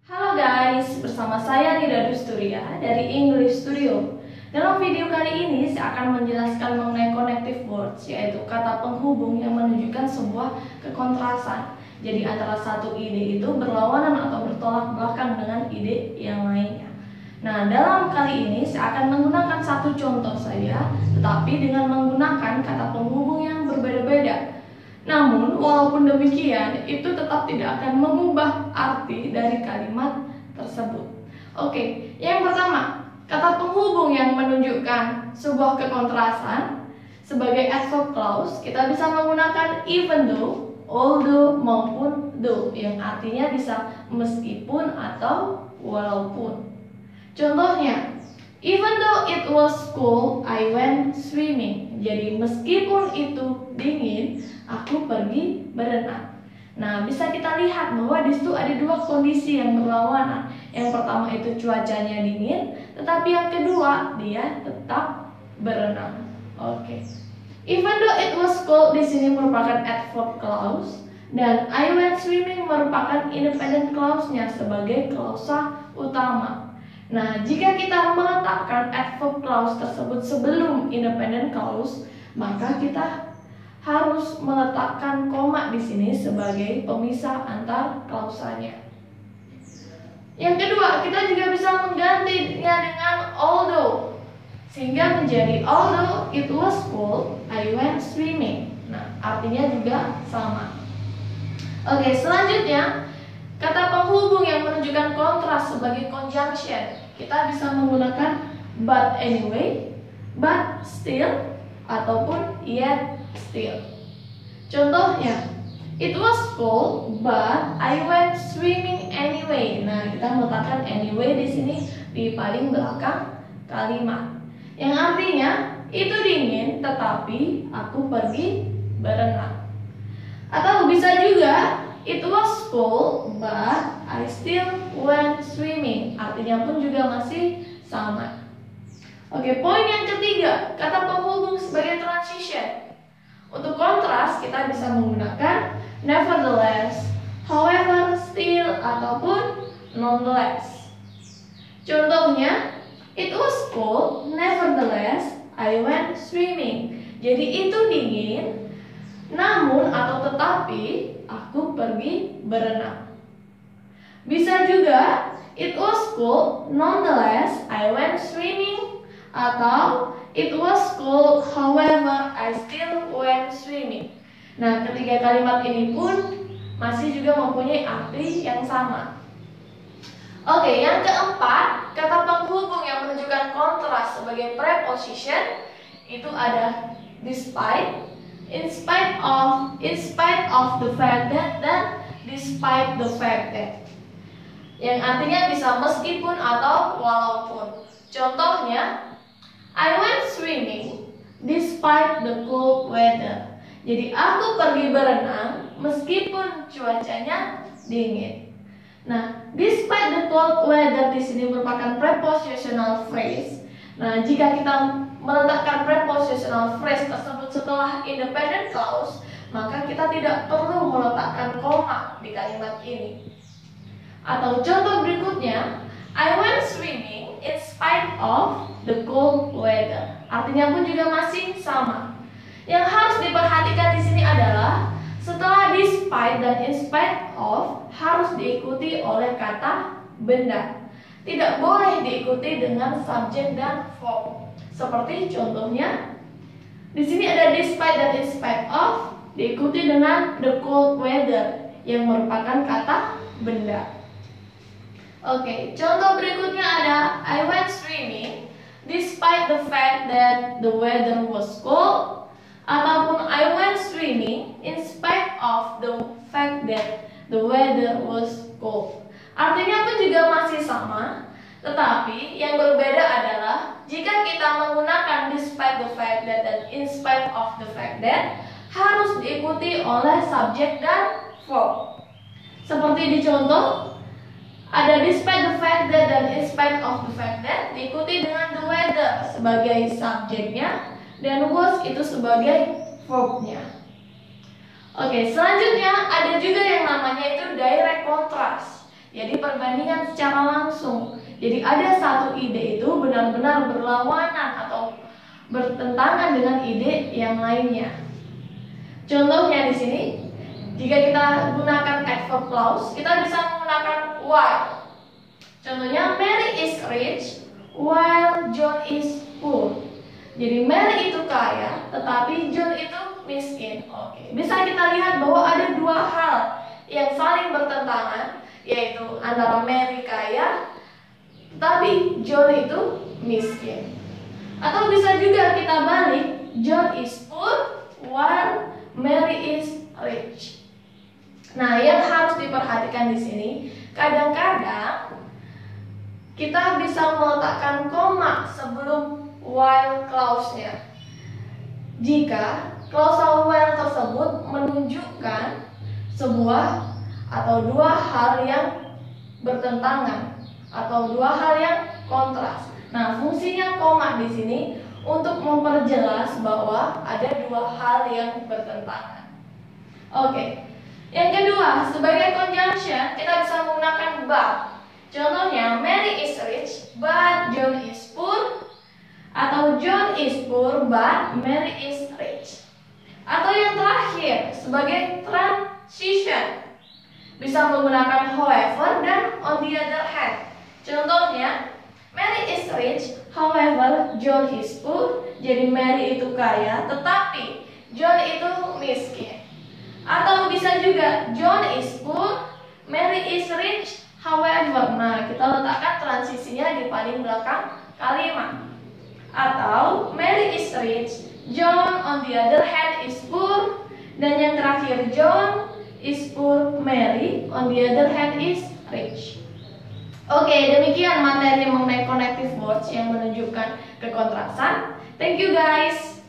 Halo guys, bersama saya Nida Dusturia dari English Studio. Dalam video kali ini saya akan menjelaskan mengenai connective words, yaitu kata penghubung yang menunjukkan sebuah kekontrasan. Jadi antara satu ide itu berlawanan atau bertolak belakang dengan ide yang lainnya. Nah, dalam kali ini saya akan menggunakan satu contoh saja, tetapi dengan menggunakan kata penghubung yang berbeda-beda. Namun, walaupun demikian, itu tetap tidak akan mengubah arti dari kalimat tersebut. Oke, yang pertama, kata penghubung yang menunjukkan sebuah kekontrasan sebagai adverb clause, kita bisa menggunakan even though, although maupun though, yang artinya bisa meskipun atau walaupun. Contohnya, even though it was cold, I went swimming. Jadi meskipun itu dingin, aku pergi berenang. Nah, bisa kita lihat bahwa di situ ada dua kondisi yang berlawanan. Yang pertama itu cuacanya dingin, tetapi yang kedua dia tetap berenang. Oke. Even though it was cold di sini merupakan adverb clause dan I went swimming merupakan independent clause-nya sebagai klausa utama. Nah, jika kita meletakkan adverb clause tersebut sebelum independent clause, maka kita harus meletakkan koma di sini sebagai pemisah antar klausanya. Yang kedua, kita juga bisa menggantinya dengan although, sehingga menjadi although it was cold, I went swimming. Nah, artinya juga sama. Oke, selanjutnya kata penghubung yang menunjukkan kontras sebagai conjunction. Kita bisa menggunakan but anyway, but still, ataupun yet still. Contohnya, it was cold but I went swimming anyway. Nah, kita meletakkan anyway di sini di paling belakang kalimat. Yang artinya itu dingin tetapi aku pergi berenang. Atau bisa juga it was cold but I still went swimming. Artinya pun juga masih sama. Oke, poin yang ketiga, kata penghubung sebagai transition. Untuk kontras kita bisa menggunakan nevertheless, however, still, ataupun nonetheless. Contohnya, it was cold, nevertheless, I went swimming. Jadi itu dingin, namun atau tetapi aku pergi berenang. Bisa juga it was cold, nonetheless I went swimming, atau it was cold, however I still went swimming. Nah, ketiga kalimat ini pun masih juga mempunyai arti yang sama. Oke, yang keempat, kata penghubung yang menunjukkan kontras sebagai preposition itu ada despite, in spite of the fact that, dan despite the fact that, yang artinya bisa meskipun atau walaupun. Contohnya, I went swimming despite the cold weather. Jadi aku pergi berenang meskipun cuacanya dingin. Nah, despite the cold weather di sini merupakan prepositional phrase. Nah, jika kita meletakkan prepositional phrase tersebut setelah independent clause, maka kita tidak perlu meletakkan koma di kalimat ini. Atau contoh berikutnya, I went swimming in spite of the cold weather. Artinya pun juga masih sama. Yang harus diperhatikan di sini adalah setelah despite dan in spite of harus diikuti oleh kata benda. Tidak boleh diikuti dengan subjek dan verb. Seperti contohnya, di sini ada despite dan in spite of diikuti dengan the cold weather yang merupakan kata benda. Oke, contoh berikutnya ada I went swimming despite the fact that the weather was cold, ataupun I went swimming in spite of the fact that the weather was cold. Artinya pun juga masih sama, tetapi yang berbeda adalah jika kita menggunakan despite the fact that dan in spite of the fact that harus diikuti oleh subjek dan verb. Seperti di contoh, ada despite the fact that dan in spite of the fact that diikuti dengan the weather sebagai subjeknya dan was itu sebagai verbnya. Oke, selanjutnya ada juga yang namanya itu direct contrast. Jadi perbandingan secara langsung. Jadi ada satu ide itu benar-benar berlawanan atau bertentangan dengan ide yang lainnya. Contohnya di sini, jika kita gunakan adverb clause, kita bisa menggunakan while. Contohnya, Mary is rich while John is poor. Jadi Mary itu kaya, tetapi John itu miskin. Oke, bisa kita lihat bahwa ada dua hal yang saling bertentangan, yaitu antara Mary kaya, tetapi John itu miskin. Atau bisa juga kita balik, John is poor while Mary is rich. Nah, yang harus diperhatikan di sini, kadang-kadang kita bisa meletakkan koma sebelum while clause-nya jika klausal while tersebut menunjukkan sebuah atau dua hal yang bertentangan atau dua hal yang kontras. Nah, fungsinya koma di sini untuk memperjelas bahwa ada dua hal yang bertentangan. Oke. Yang kedua, sebagai conjunction kita bisa menggunakan but. Contohnya, Mary is rich but John is poor, atau John is poor but Mary is rich. Atau yang terakhir, sebagai transition bisa menggunakan however dan on the other hand. Contohnya, Mary is rich however John is poor. Jadi Mary itu kaya tetapi John itu miskin. Atau bisa juga John is poor, Mary is rich however. Nah, kita letakkan transisinya di paling belakang kalimat. Atau Mary is rich, John on the other hand is poor. Dan yang terakhir, John is poor, Mary on the other hand is rich. Oke, demikian materi mengenai connective words yang menunjukkan kekontrasan. Thank you guys.